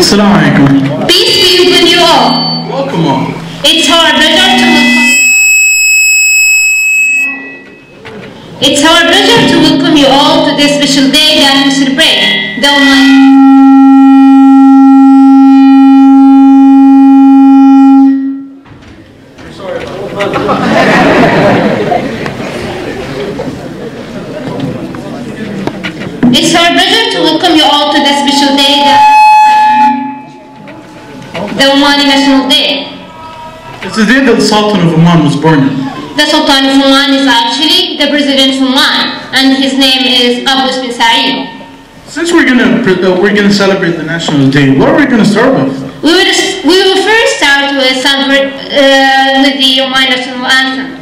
Assalamu alaikum. Peace be with you all. Welcome all. It's our pleasure to welcome you all to this special day that we celebrate the Omani. It's our pleasure to welcome you all to the special day that the Omani National Day. It's the day that the Sultan of Oman was born. The Sultan of Oman is actually the President of Oman, and his name is Abu bin Saeed. Since we're gonna celebrate the National Day, what are we gonna start with? We will first start with the Omani National Anthem.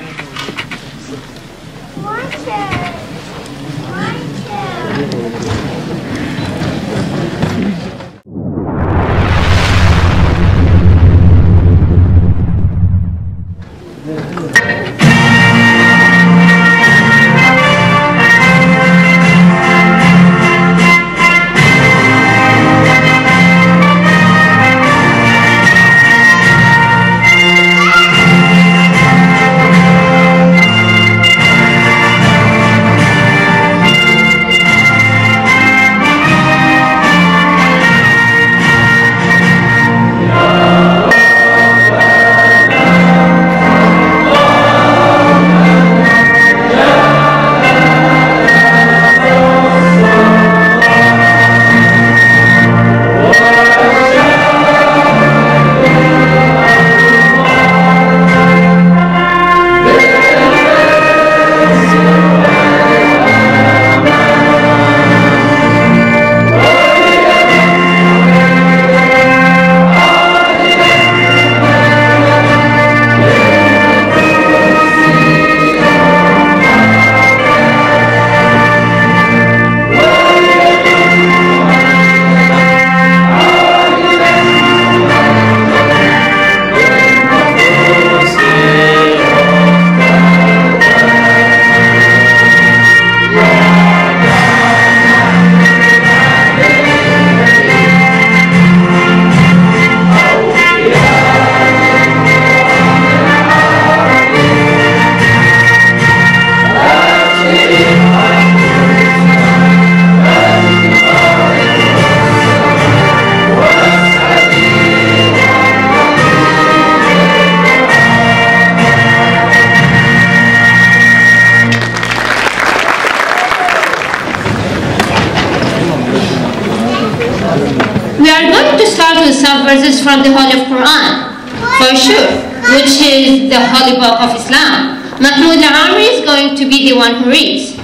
We are going to start with some verses from the Holy Quran, for sure, which is the Holy Book of Islam. Mahmoud Al-Amri is going to be the one who reads.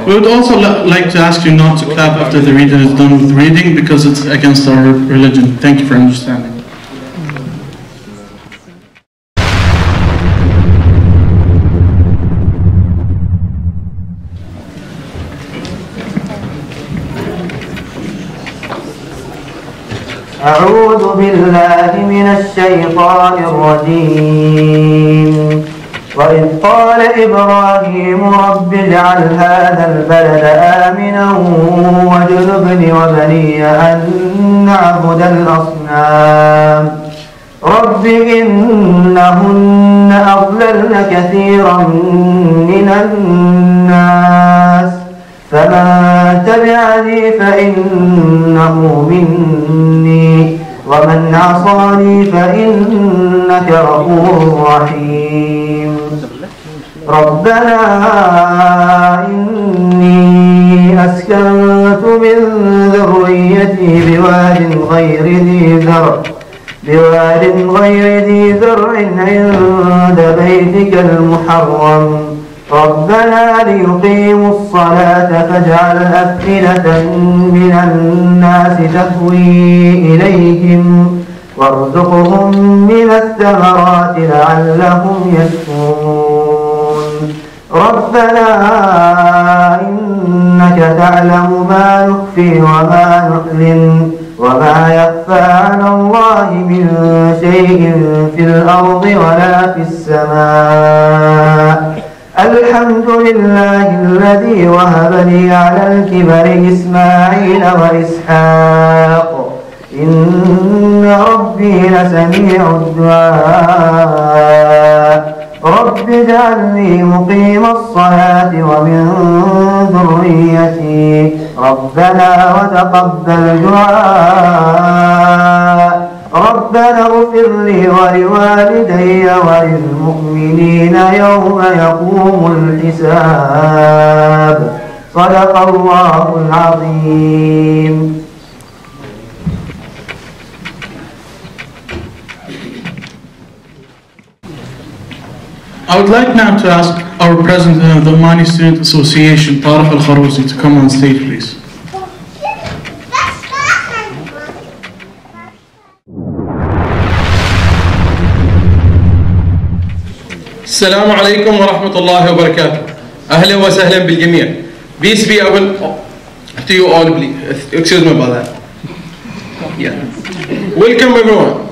We would also like to ask you not to clap after the reader is done with reading because it's against our religion. Thank you for understanding. أعوذ بالله من الشيطان الرجيم وإذ قال إبراهيم رب اجعل هذا البلد آمنا واجنبني وبني أن نعبد الأصنام رب إنهن أضللن كثيرا من الناس فمن تبعني فإنه مني ومن عصاني فإنك غفور رحيم ربنا إني أسكنت من ذريتي بواد غير ذي زرع عند بيتك المحرم ربنا ليقيموا الصلاة فاجعل أفئدة من الناس تهوي إليهم وارزقهم من الثمرات لعلهم يشكرون ربنا إنك تعلم ما نخفي وما نعلن وما يخفى على الله من شيء في الأرض ولا في السماء الحمد لله الذي وهب لي على الكبر إسماعيل وإسحاق إن ربي لسميع الدعاء رب اجعلني مقيم الصلاة ومن ذريتي ربنا وتقبل دعاء ربنا اغفر لي ولوالدي وللمؤمنين يوم يقوم الحساب صدق الله العظيم. I would like now to ask our president of the Omani Student Association, Tarek Al-Kharouzi, to come on stage, please. السلام عليكم ورحمة الله وبركاته. أهلا وسهلا بالجميع. Peace be to you all, please. Excuse me about that. Yeah. Welcome everyone.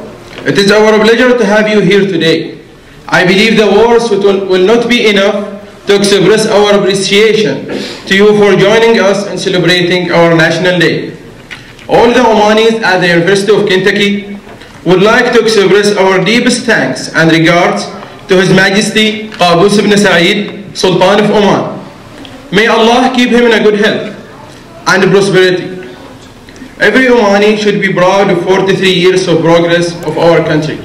It is our pleasure to have you here today. I believe the words will not be enough to express our appreciation to you for joining us in celebrating our National Day. All the Omanis at the University of Kentucky would like to express our deepest thanks and regards to His Majesty Qaboos ibn Saeed, Sultan of Oman. May Allah keep him in a good health and prosperity. Every Omani should be proud of 43 years of progress of our country.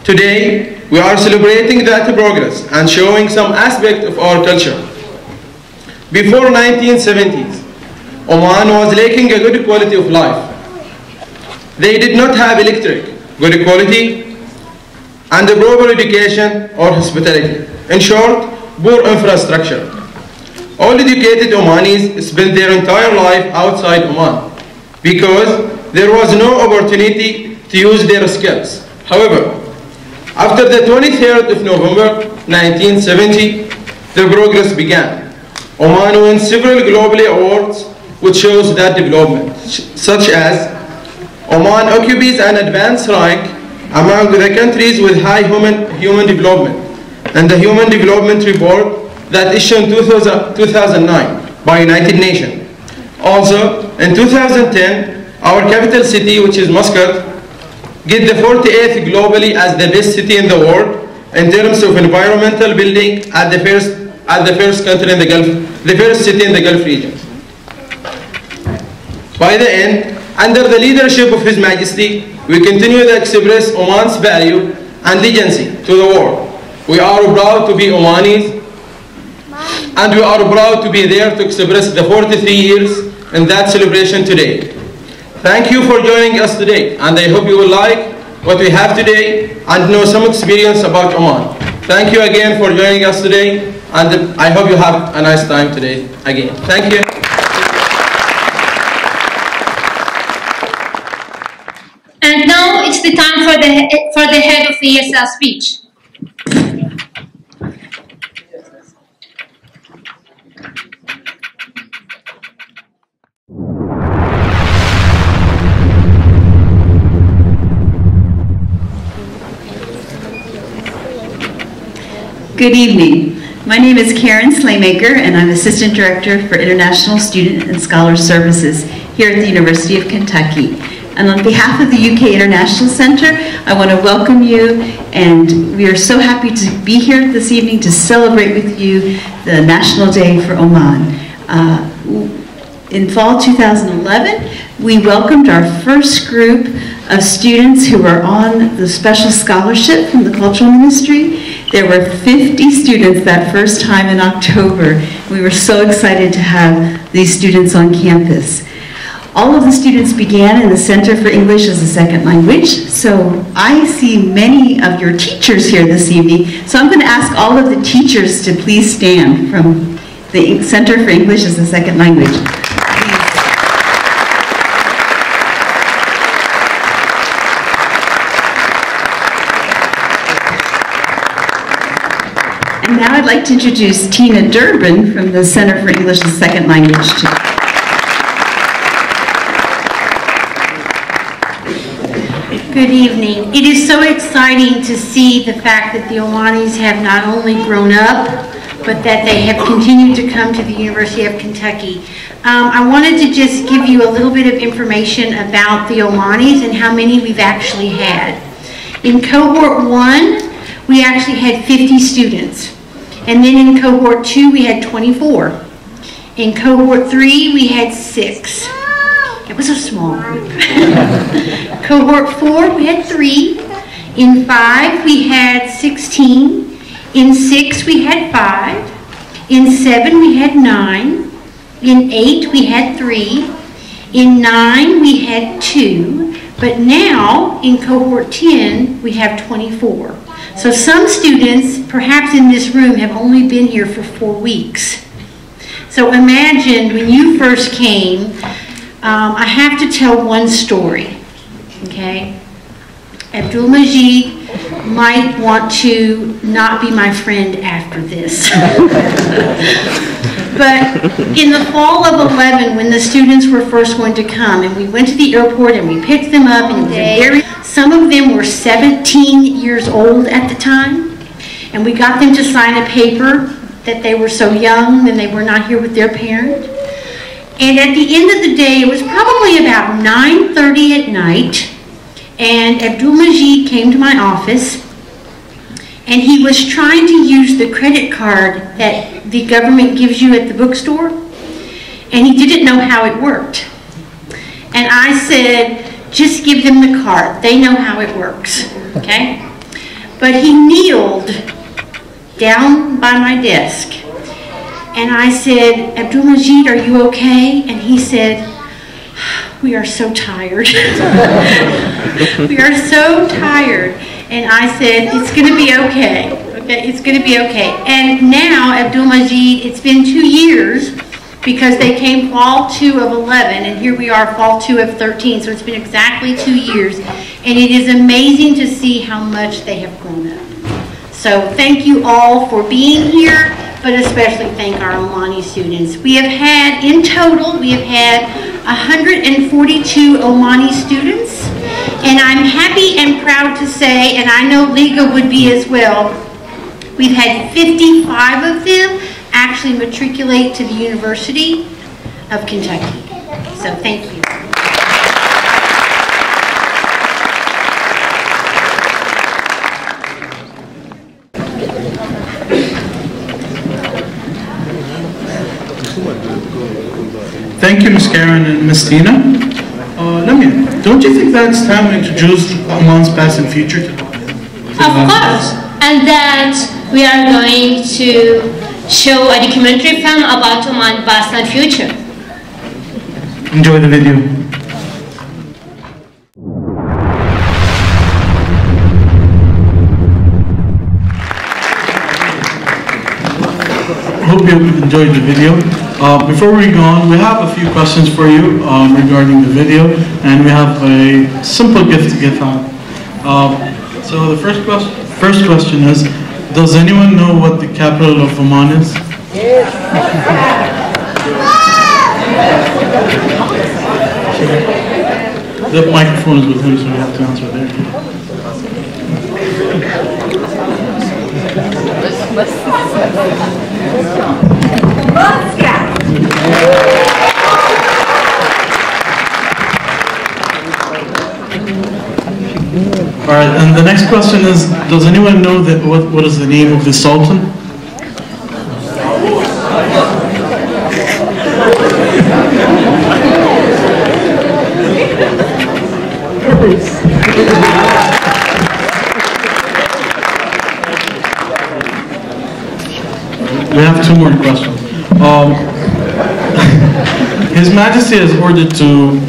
Today, we are celebrating that progress and showing some aspect of our culture. Before 1970s, Oman was lacking a good quality of life. They did not have electric, good quality, and a proper education or hospitality. In short, poor infrastructure. All educated Omanis spent their entire life outside Oman because there was no opportunity to use their skills. However, after the 23rd of November 1970, the progress began. Oman won several global awards which shows that development, such as Oman occupies an advanced rank among the countries with high human development, and the Human Development Report that issued in 2009 by United Nations. Also, in 2010, our capital city, which is Muscat, get the 48th globally as the best city in the world in terms of environmental building at the first country in the Gulf, the first city in the Gulf region. By the end, under the leadership of His Majesty, we continue to express Oman's value and legacy to the world. We are proud to be Omanis, and we are proud to be there to express the 43 years in that celebration today. Thank you for joining us today, and I hope you will like what we have today and know some experience about Oman. Thank you again for joining us today, and I hope you have a nice time today again. Thank you. And now it's the time for the head of the ESL speech. Good evening. My name is Karen Slaymaker, and I'm Assistant Director for International Student and Scholar Services here at the University of Kentucky. And on behalf of the UK International Center, I want to welcome you, and we are so happy to be here this evening to celebrate with you the National Day for Oman. In fall 2011, we welcomed our first group of students who were on the special scholarship from the Cultural Ministry. There were 50 students that first time in October. We were so excited to have these students on campus. All of the students began in the Center for English as a Second Language, so I see many of your teachers here this evening, so I'm going to ask all of the teachers to please stand from the Center for English as a Second Language. And now I'd like to introduce Tina Durbin from the Center for English as a Second Language. Good evening. It is so exciting to see the fact that the Omanis have not only grown up, but that they have continued to come to the University of Kentucky. I wanted to just give you a little bit of information about the Omanis and how many we've actually had. In cohort 1, we actually had 50 students. And then in cohort 2, we had 24. In cohort 3, we had 6. It was a small group. Cohort 4, we had 3. In 5, we had 16. In 6, we had 5. In 7, we had 9. In 8, we had 3. In 9, we had 2. But now, in cohort 10, we have 24. So some students, perhaps in this room, have only been here for 4 weeks. So imagine when you first came, I have to tell one story, okay? Abdul Majid might want to not be my friend after this. But in the fall of 11, when the students were first going to come, and we went to the airport and we picked them up, and some of them were 17 years old at the time, and we got them to sign a paper that they were so young and they were not here with their parent. And at the end of the day, it was probably about 9:30 at night, and Abdul Majid came to my office, and he was trying to use the credit card that the government gives you at the bookstore, and he didn't know how it worked. And I said, just give them the card. They know how it works, okay? But he kneeled down by my desk, and I said, Abdul Majid, are you okay? And he said, we are so tired. We are so tired. And I said, it's going to be okay. Okay, it's going to be okay. And now, Abdul Majid, it's been 2 years because they came fall 2 of 11, and here we are fall 2 of 13. So it's been exactly 2 years. And it is amazing to see how much they have grown up. So thank you all for being here, but especially thank our Omani students. We have had, in total, we have had 142 Omani students, and I'm happy and proud to say, and I know Liga would be as well, we've had 55 of them actually matriculate to the University of Kentucky. So thank you. Thank you, Ms. Karen and Ms. Tina. Lamia, don't you think that it's time to introduce Oman's past and future to Of course, and that we are going to show a documentary film about Oman past and future. Enjoy the video. Hope you enjoyed the video. Before we go on, we have a few questions for you regarding the video, and we have a simple gift to give out. So the first question is, does anyone know what the capital of Oman is? The microphone is with him, so we have to answer there. Alright, and the next question is, does anyone know that what is the name of the Sultan? We have 2 more questions. His Majesty has ordered to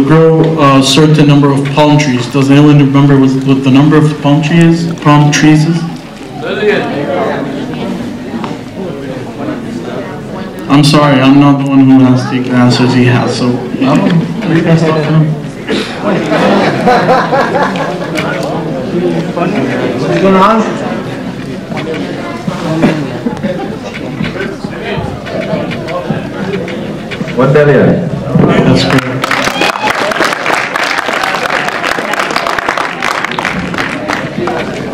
grow a certain number of palm trees. Does anyone remember what the number of palm trees is? I'm sorry, I'm not the one who has the answers he has, so I don't know. You guys talk to him. What's going on? What that is? That's correct.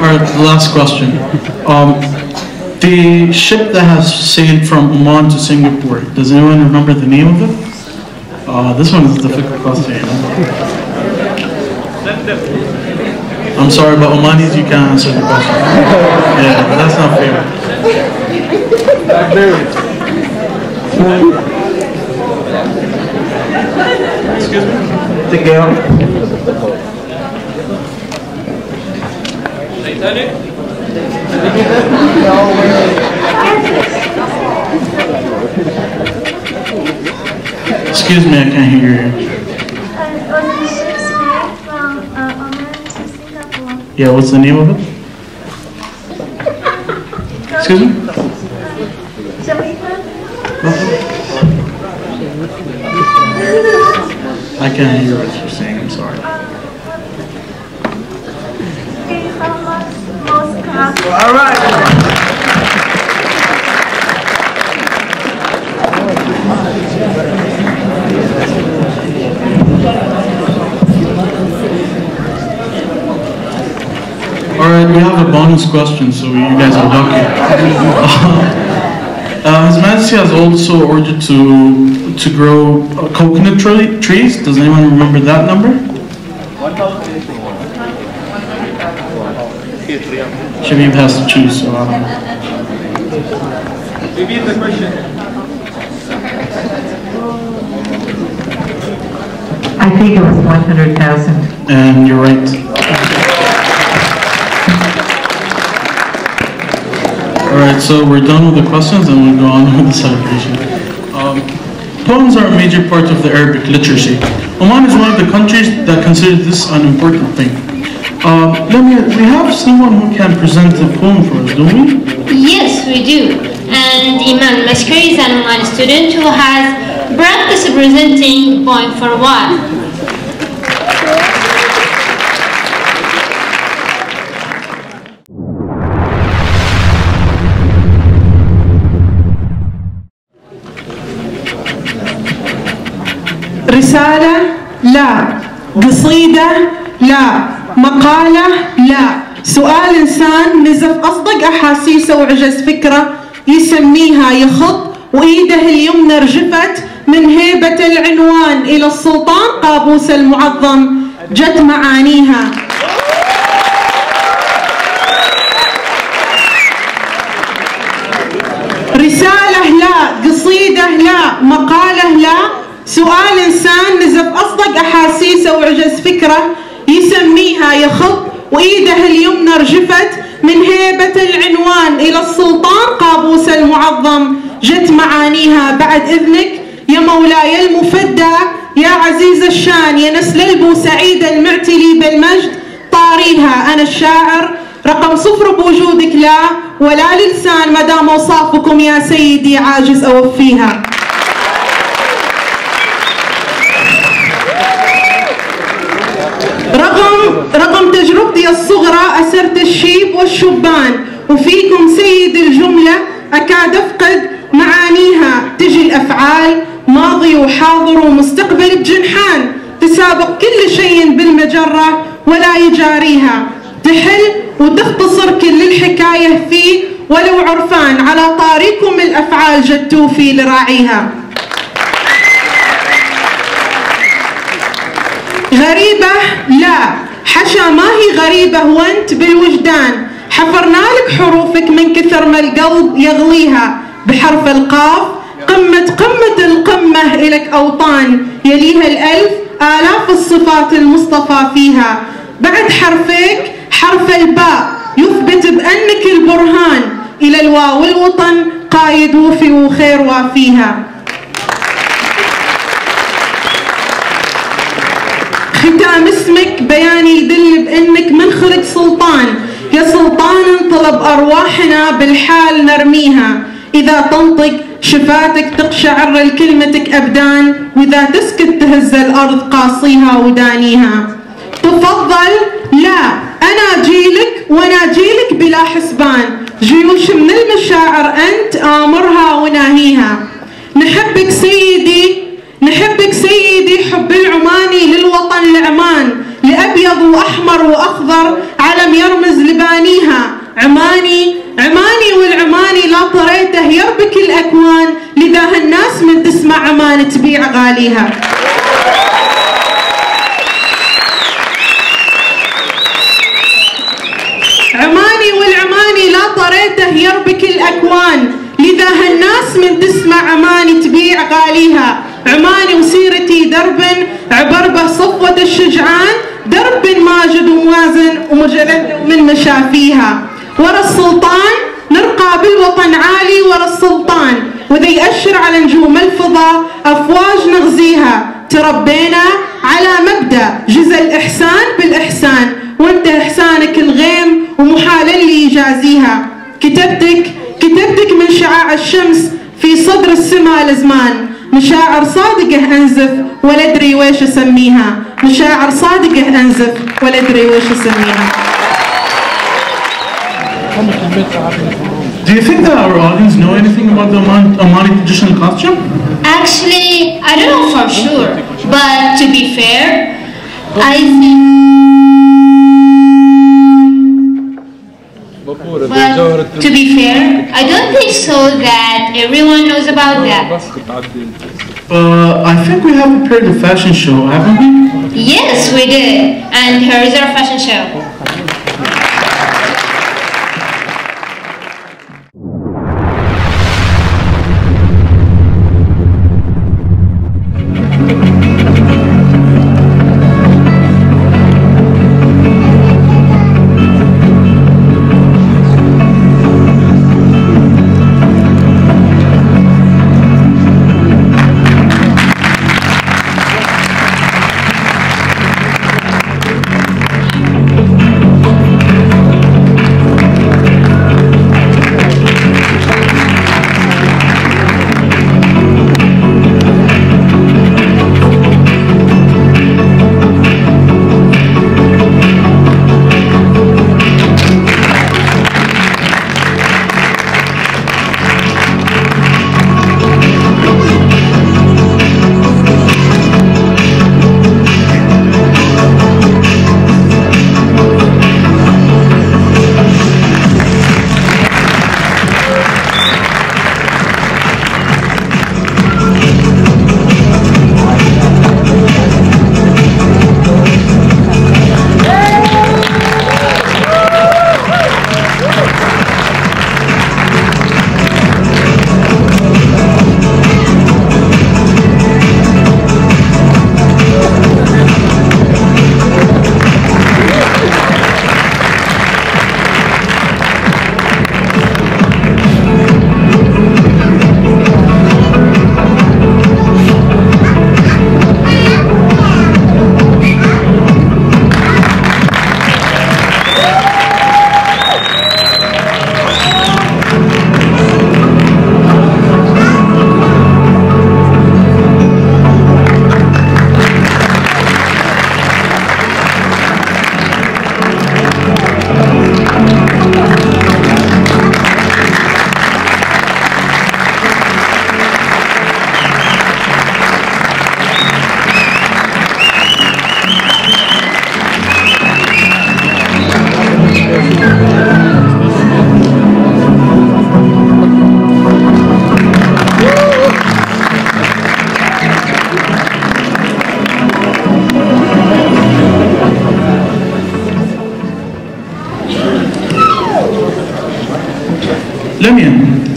Alright, the last question. The ship that has sailed from Oman to Singapore, does anyone remember the name of it? This one is a difficult question. I'm sorry, but Omanis, you can't answer the question. Yeah, but that's not fair. Excuse me? Titanic? Excuse me, I can't hear you. Yeah, what's the name of it? Excuse me? I can't hear what you're saying, I'm sorry. All right. Alright, we have a bonus question, so you guys are lucky. His Majesty has also ordered to grow coconut trees. Does anyone remember that number? Shabib has to choose, so I don't know. Repeat the question. I think it was 100,000. And you're right. Alright, so we're done with the questions and we'll go on with the celebration. Poems are a major part of the Arabic literacy. Oman is one of the countries that consider this an important thing. We have someone who can present a poem for us, don't we? Yes, we do. And Iman Maskari is an Omani student who has practiced presenting poem for a while. رسالة لا، قصيدة لا، مقالة لا، سؤال إنسان نزف أصدق أحاسيسه وعجز فكرة يسميها يخط وإيده اليمنى رجفت من هيبة العنوان إلى السلطان قابوس المعظم جت معانيها. رسالة لا، قصيدة لا، مقالة لا، سؤال إنسان نزف أصدق أحاسيسه وعجز فكرة يسميها يخط وإيده اليمنى رجفت من هيبة العنوان إلى السلطان قابوس المعظم جت معانيها. بعد إذنك يا مولاي المفدى يا عزيز الشان يا نسل البوسعيد المعتلي بالمجد طاريها. أنا الشاعر رقم 0 بوجودك لا ولا للسان مدام أوصافكم يا سيدي عاجز أوفيها. رغم تجربتي الصغرى أسرت الشيب والشبان وفيكم سيد الجملة أكاد أفقد معانيها. تجي الأفعال ماضي وحاضر ومستقبل بجنحان تسابق كل شيء بالمجرة ولا يجاريها. تحل وتختصر كل الحكاية فيه ولو عرفان على طاريكم الأفعال جدوا في لراعيها. غريبة لا، حشا ما هي غريبة وانت بالوجدان حفرنا لك حروفك من كثر ما القلب يغليها. بحرف القاف قمة القمة إلك أوطان يليها الألف آلاف الصفات المصطفى فيها. بعد حرفك حرف الباء يثبت بأنك البرهان إلى الواو الوطن قايد وفي وخير وافيها. ختام اسمك بيان يدل بأنك من خلق سلطان يا سلطان انطلب أرواحنا بالحال نرميها. إذا تنطق شفاتك تقشعر لكلمتك أبدان وإذا تسكت تهز الأرض قاصيها ودانيها. تفضل لا، أنا جيلك وأنا جيلك بلا حسبان جيوش من المشاعر أنت آمرها وناهيها. نحبك سيدي حب العماني للوطن العمان لأبيض وأحمر وأخضر علم يرمز لبانيها. عماني والعماني لا طريته يربك الأكوان، لذا هالناس من تسمع عمان تبيع غاليها. عماني والعماني لا طريته يربك الأكوان، لذا هالناس من تسمع عماني تبيع غاليها. عماني وسيرتي درب عبر به صفوة الشجعان، درب ماجد وموازن ومجلد من مشافيها. ورا السلطان نرقى بالوطن عالي ورا السلطان، وذا يأشر على نجوم الفضاء أفواج نغزيها. تربينا على مبدأ جزء الإحسان بالإحسان، وانت إحسانك الغيم ومحال اللي يجازيها. كتبتك من شعاع الشمس في صدر السماء لزمان، مشاعر صادقة أنزف ولا أدري ويش أسميها. مشاعر صادقة أنزف ولا أدري ويش أسميها. Do you think that our audience know anything about the Omani traditional costume? Actually, I don't know for sure, but to be fair, I think. But to be fair, I don't think so that everyone knows about that. I think we have prepared a fashion show, haven't we? Yes, we did. And here is our fashion show.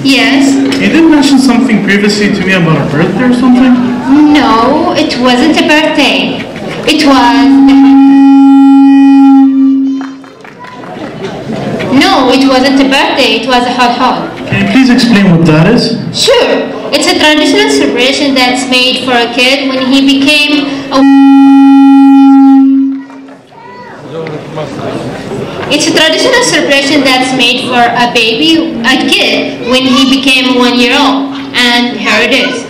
Yes. You did mention something previously to me about a birthday or something? No, it wasn't a birthday. It was... No, it wasn't a birthday. It was a hol. Can you please explain what that is? Sure. It's a traditional celebration that's made for a kid when he became a... It's a traditional celebration that's made for a baby, a kid, when he became 1 year old. And here it is.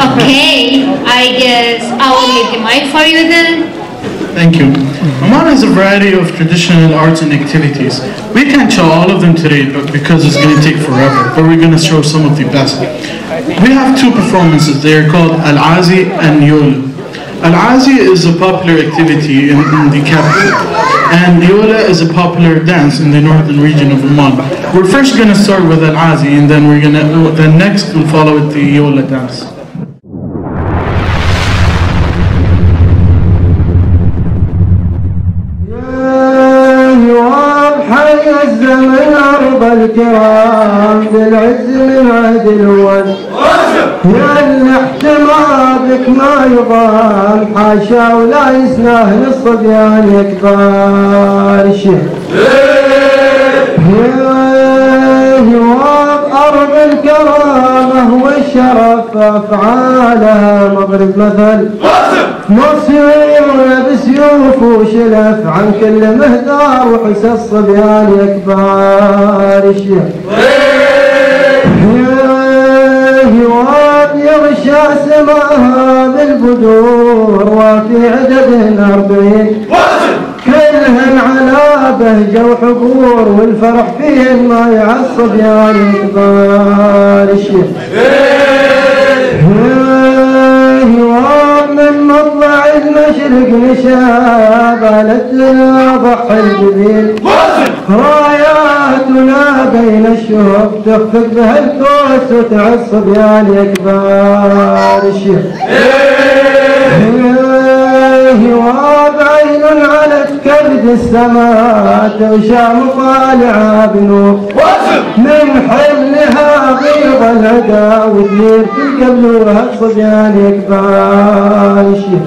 Okay, I guess I will leave the mic for you then. Thank you. Oman has a variety of traditional arts and activities. We can't show all of them today but because it's going to take forever, but we're going to show some of the best. We have two performances. They are called Al-Azi and Yola. Al-Azi is a popular activity in the capital, and Yola is a popular dance in the northern region of Oman. We're first going to start with Al-Azi, and then then next we'll follow with the Yola dance. الزمن أرض الكرام بالعز من عهد الأول يا اللي احتمابك ما يضام حاشا ولا يسناه للصبيان يكبر الشيخ يواب أرض الكرامة والشرف أفعالها مضرب مثل مصير بسيوف وشلف عن كل مهدار وحس الصبيان يكبر الشيخ يواب يغشى سماها بالبدور وفي عددهن 40 كلهن على بهجة وحبور والفرح فيهن ما يعصب يا يكبر الشيخ من مطلع المشرق نشاب على الدنيا ضحى الجبين راياتنا بين الشهب تخفق بها الكوس وتعصب يا يكبر الشيخ وبعين على كبد السماء تغشى مطالعها بنور من حلها غيظ العدا وتنير في قبلها الصبيان يكبر الشيخ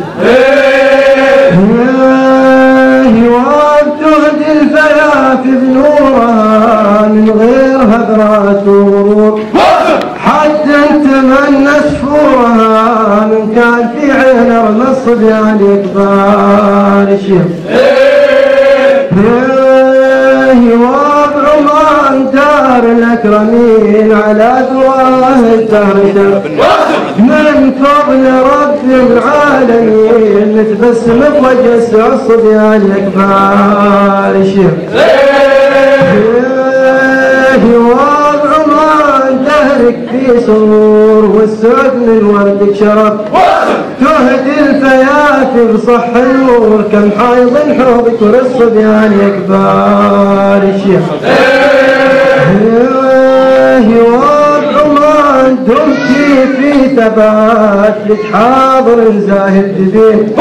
وبتهدي الفيافي بنورها من غير هدرات وغرور حتى انتمنى سفورها من كان في عين رمى الصبيان يكبر الشيخ وبعمان دار الأكرمين على ذراه الدهر من فضل رب العالمين نتبسم بوجه الصبيان يكبر الشيخ وبعمان دهرك في سرور والسعد من وردك شرف تهدي الفيافي بصح النور كم حايض حوضك والصبيان يكبر الشيخ وبعمان دمتي في ثبات لك حاضر زاهد جبين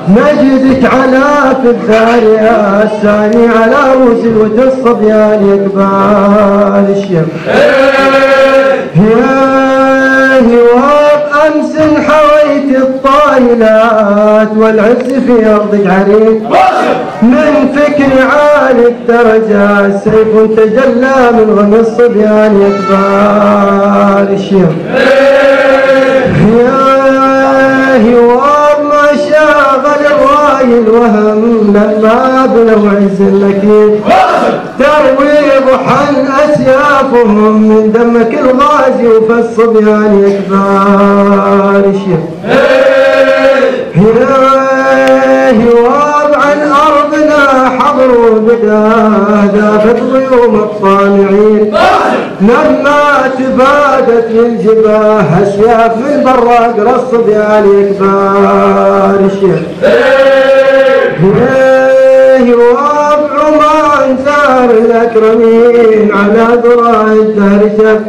مجدك على في الذارية الثاني على روس الود الصبيان يكبر الشيخ أمس حويت الطايلات والعز في أرضك عريق من فكر عالي الدرجة سيف تجلى من غم الصبيان يكبر الشيخ وما شاغل الراي الوهم لما بلو عز المكين تروي ضحى أسيافهم من دمك الغازي وفي الصبيان يكبر الشيخ وضعا أرضنا حضروا بداه ذابت غيوم الطامعين لما تبادت من جباه أسياف من براق الصبيان يكبر الشيخ وبعمان زار الأكرمين على ذراع الدهر شف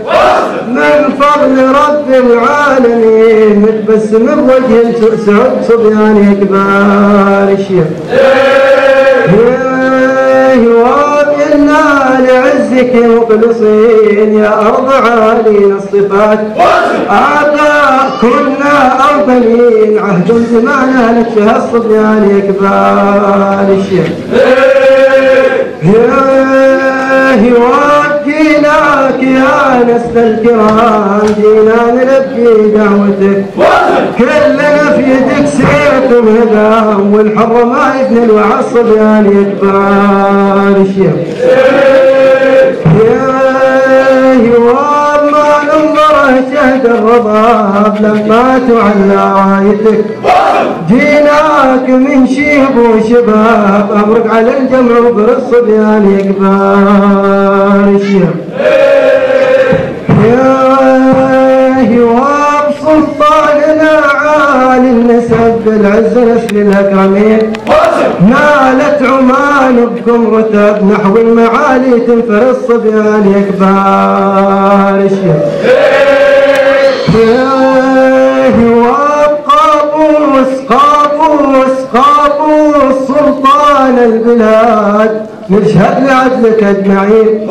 من فضل رب العالمين متبسم بوجه سعد صبيان يكبر الشيخ وبإنا لعزك مخلصين يا أرض عالين الصفات آباء كنا أرضين عهد زماننا لك فيها الصبيان يكبر الشيخ وجيناك يا نسل الكرام جينا نلبي دعوتك كلنا في يدك سيف وهدام والحر ما يبني الوعى الصبيان يكبر الشيخ وما ننظره عهد الرباب لما تعلى رايتك جيناك من شيب وشباب أبرك على الجمع وبر الصبيان يكبر الشيب يا هواب سلطاننا عالي النسب بالعز نسل الأكرمين نالت عمان بكم رتب نحو المعالي تنفر الصبيان يكبر الشيب يا هواب قابوس سلطان البلاد يشهد لعدلك اجمعين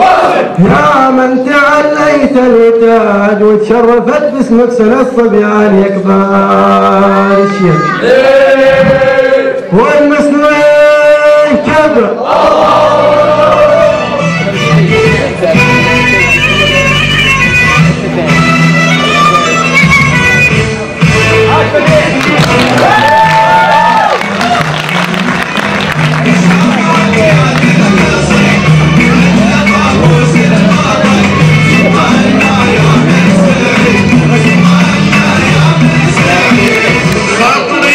يا من تعليت الوتاد وتشرفت باسمك سنة الصبيان يكبر الشيخ والمسلمين كبر خاطري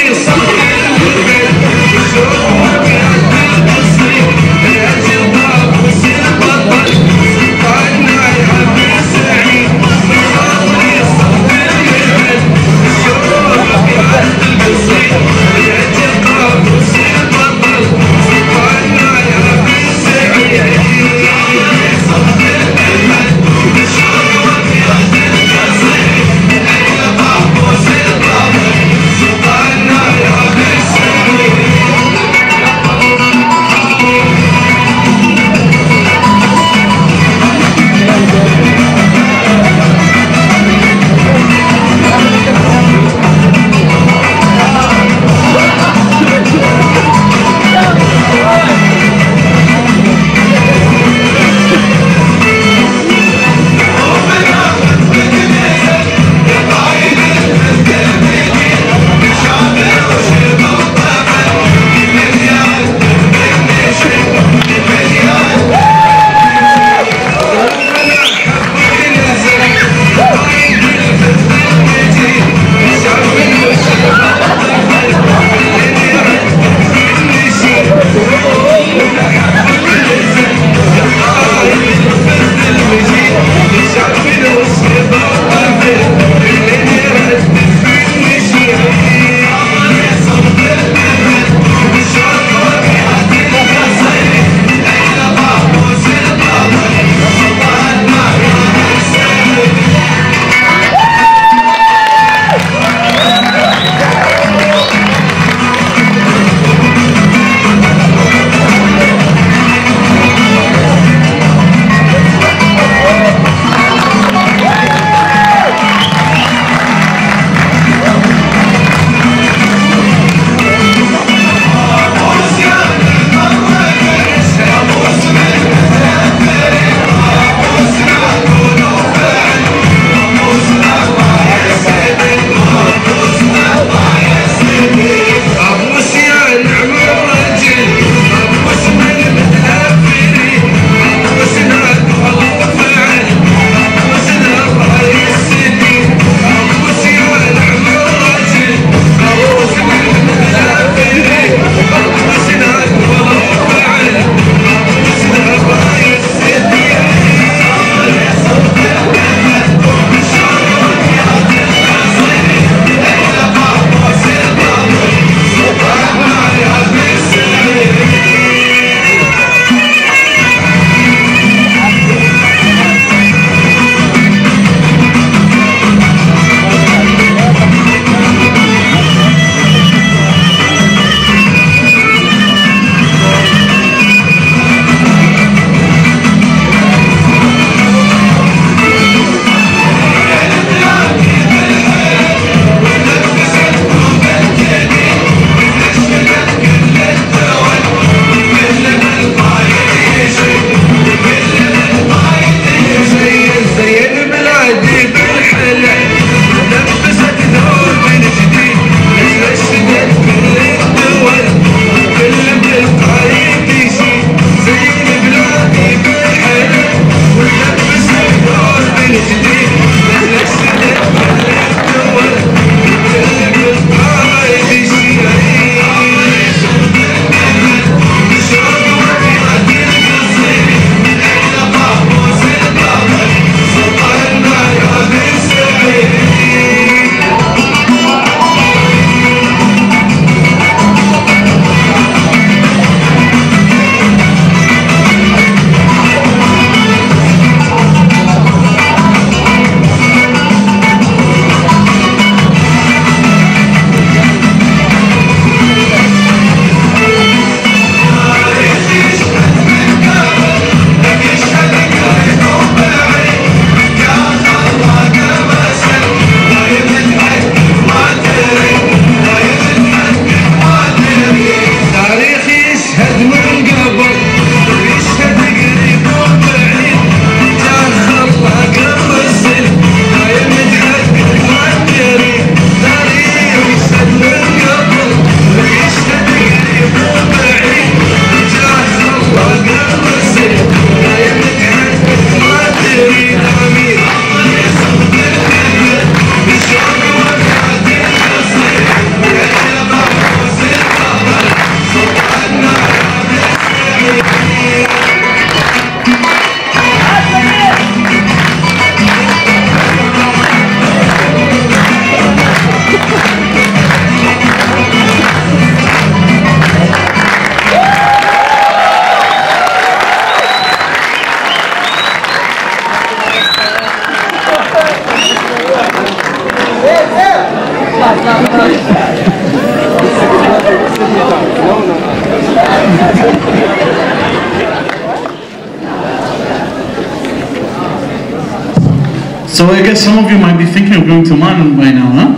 So I guess some of you might be thinking of going to Oman by now, huh?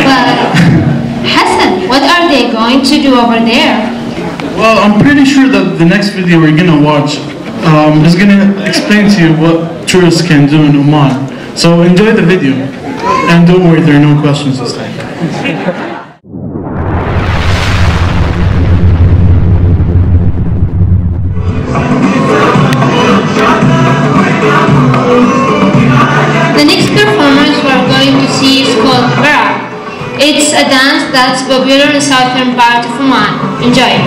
But, Hassan, what are they going to do over there? Well, I'm pretty sure that the next video we're gonna watch is gonna explain to you what tourists can do in Oman. So enjoy the video, and don't worry, there are no questions this time. The next performance we are going to see is called Bara. It's a dance that's popular in southern part of Oman. Enjoy it.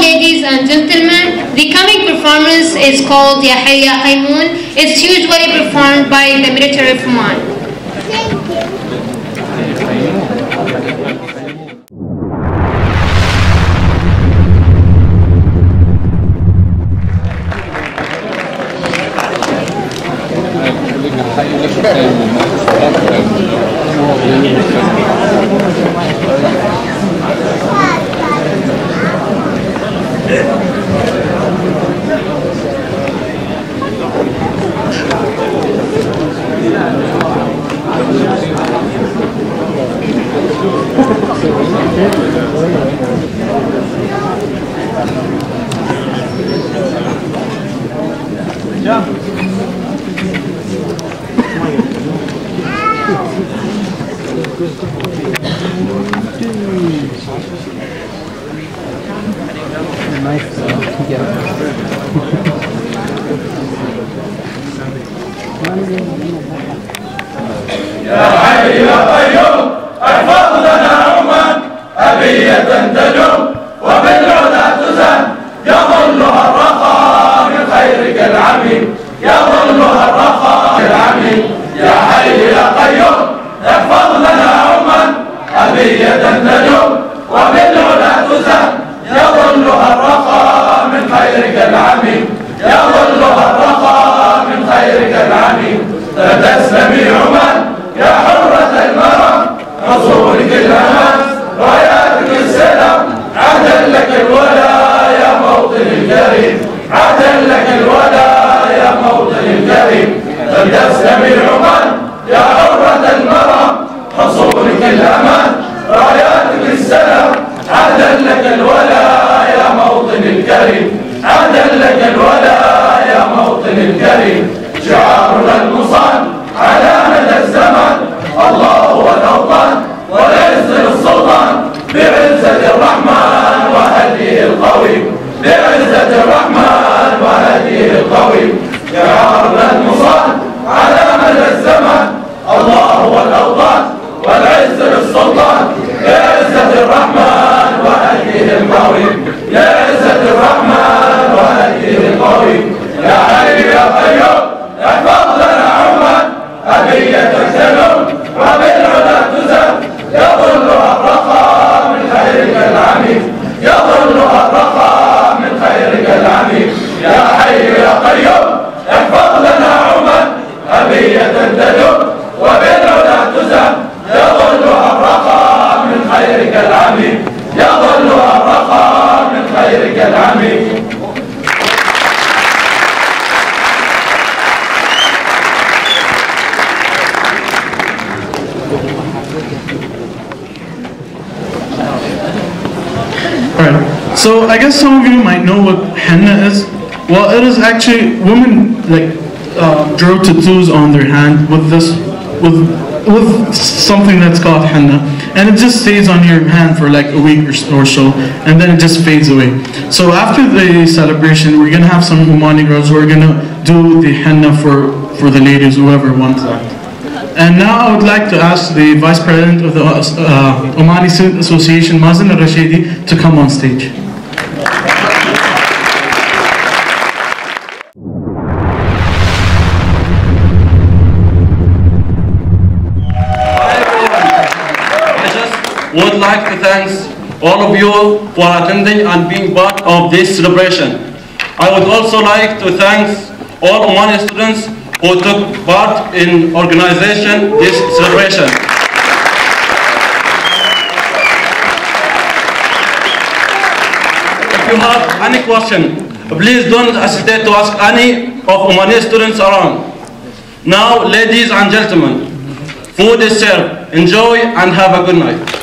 Ladies and gentlemen, the coming performance is called Ya Hayy Ya Qaymoon. It's usually performed by the military of Oman. يا حي يا قيوم احفظ لنا عمان أبية تدوم وبالعلا تزن يظلها الرخاء من خيرك العميم يظلها الرخاء العميم يا حي يا قيوم احفظ لنا عمان أبية تدوم وبالعلا تزن يظلها الرخاء من خيرك العميم يظلها الرخاء من خيرك العميم لا تسلمي عمان يا Alright, so I guess some of you might know what henna is. Well, it is actually women draw tattoos on their hand with something that's called henna, and it just stays on your hand for like a week or so, and then it just fades away. So after the celebration, we're gonna have some Omani girls who are gonna do the henna for the ladies, whoever wants that. And now I would like to ask the Vice President of the Omani Student Association, Mazen al-Rashidi, to come on stage. Would like to thank all of you for attending and being part of this celebration. I would also like to thank all Omani students who took part in organizing this celebration. If you have any question, please don't hesitate to ask any of Omani students around. Now, ladies and gentlemen, food is served. Enjoy and have a good night.